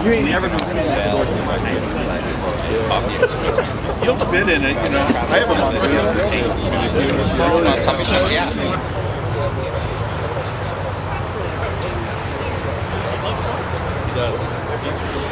You ain't never gonna fit You'll fit in it, you know. I have a lot of He does.